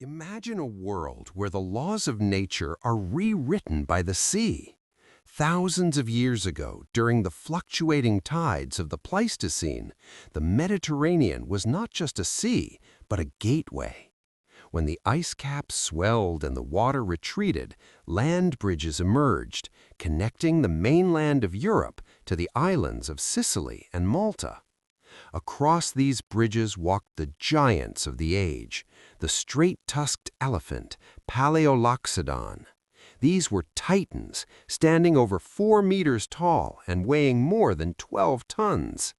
Imagine a world where the laws of nature are rewritten by the sea. Thousands of years ago, during the fluctuating tides of the Pleistocene, the Mediterranean was not just a sea, but a gateway. When the ice caps swelled and the water retreated, land bridges emerged, connecting the mainland of Europe to the islands of Sicily and Malta. Across these bridges walked the giants of the age, the straight-tusked elephant, Palaeoloxodon. These were titans, standing over 4 meters tall and weighing more than 12 tons.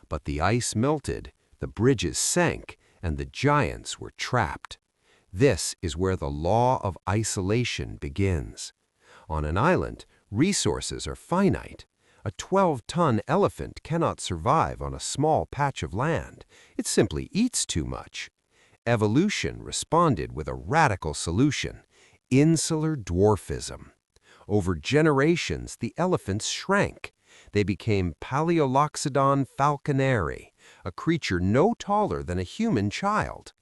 But the ice melted, the bridges sank, and the giants were trapped. This is where the law of isolation begins. On an island, resources are finite. A 12-ton elephant cannot survive on a small patch of land. It simply eats too much. Evolution responded with a radical solution: insular dwarfism. Over generations, the elephants shrank. They became Paleoloxodon falconeri, a creature no taller than a human child.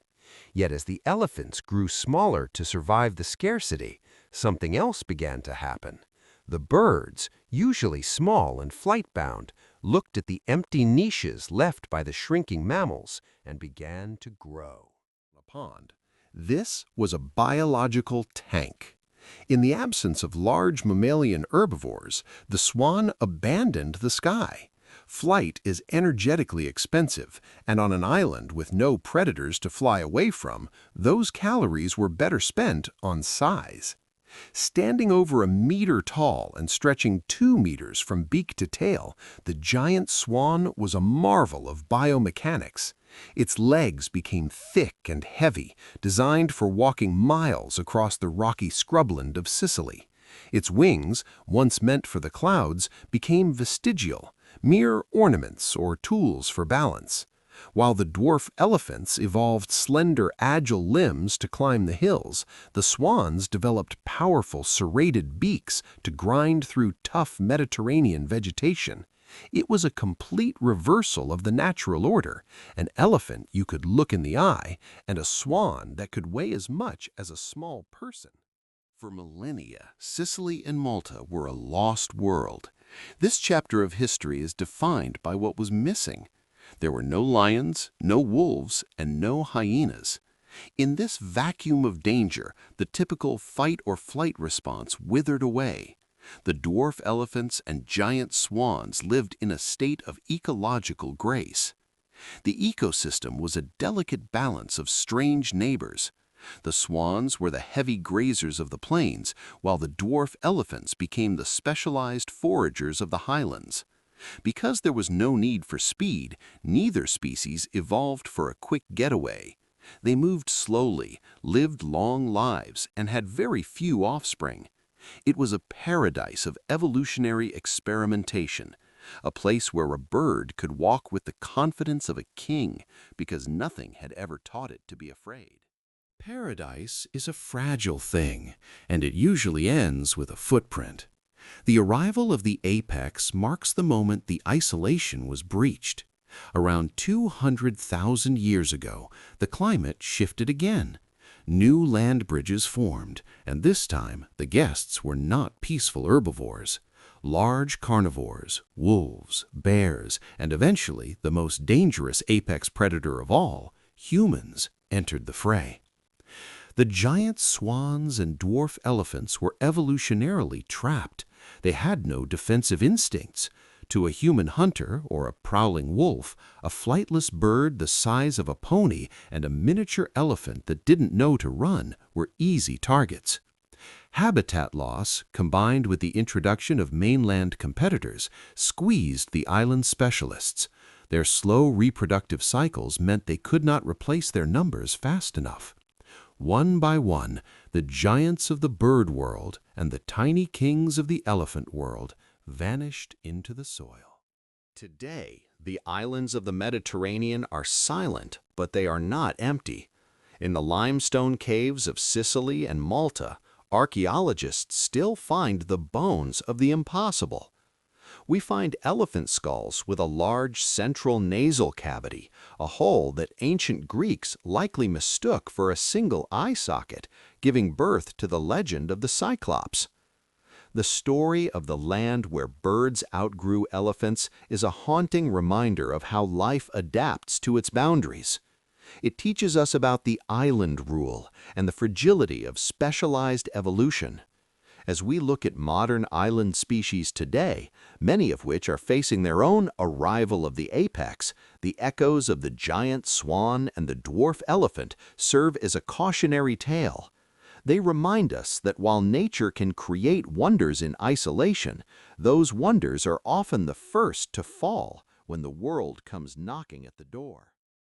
Yet as the elephants grew smaller to survive the scarcity, something else began to happen. The birds, usually small and flight-bound, looked at the empty niches left by the shrinking mammals and began to grow. A pond. This was a biological tank. In the absence of large mammalian herbivores, the swan abandoned the sky. Flight is energetically expensive, and on an island with no predators to fly away from, those calories were better spent on size. Standing over a meter tall and stretching 2 meters from beak to tail, the giant swan was a marvel of biomechanics. Its legs became thick and heavy, designed for walking miles across the rocky scrubland of Sicily. Its wings, once meant for the clouds, became vestigial, mere ornaments or tools for balance. While the dwarf elephants evolved slender, agile limbs to climb the hills, the swans developed powerful, serrated beaks to grind through tough Mediterranean vegetation. It was a complete reversal of the natural order: an elephant you could look in the eye, and a swan that could weigh as much as a small person. For millennia, Sicily and Malta were a lost world. This chapter of history is defined by what was missing. There were no lions, no wolves, and no hyenas. In this vacuum of danger, the typical fight-or-flight response withered away. The dwarf elephants and giant swans lived in a state of ecological grace. The ecosystem was a delicate balance of strange neighbors. The swans were the heavy grazers of the plains, while the dwarf elephants became the specialized foragers of the highlands. Because there was no need for speed, neither species evolved for a quick getaway. They moved slowly, lived long lives, and had very few offspring. It was a paradise of evolutionary experimentation, a place where a bird could walk with the confidence of a king because nothing had ever taught it to be afraid. Paradise is a fragile thing, and it usually ends with a footprint. The arrival of the apex marks the moment the isolation was breached. Around 200,000 years ago, the climate shifted again. New land bridges formed, and this time the guests were not peaceful herbivores. Large carnivores, wolves, bears, and eventually the most dangerous apex predator of all, humans, entered the fray. The giant swans and dwarf elephants were evolutionarily trapped. They had no defensive instincts. To a human hunter or a prowling wolf, a flightless bird the size of a pony and a miniature elephant that didn't know to run were easy targets. Habitat loss, combined with the introduction of mainland competitors, squeezed the island specialists. Their slow reproductive cycles meant they could not replace their numbers fast enough. One by one, the giants of the bird world and the tiny kings of the elephant world vanished into the soil. Today, the islands of the Mediterranean are silent, but they are not empty. In the limestone caves of Sicily and Malta, archaeologists still find the bones of the impossible. We find elephant skulls with a large central nasal cavity, a hole that ancient Greeks likely mistook for a single eye socket, giving birth to the legend of the Cyclops. The story of the land where birds outgrew elephants is a haunting reminder of how life adapts to its boundaries. It teaches us about the island rule and the fragility of specialized evolution. As we look at modern island species today, many of which are facing their own arrival of the apex, the echoes of the giant swan and the dwarf elephant serve as a cautionary tale. They remind us that while nature can create wonders in isolation, those wonders are often the first to fall when the world comes knocking at the door.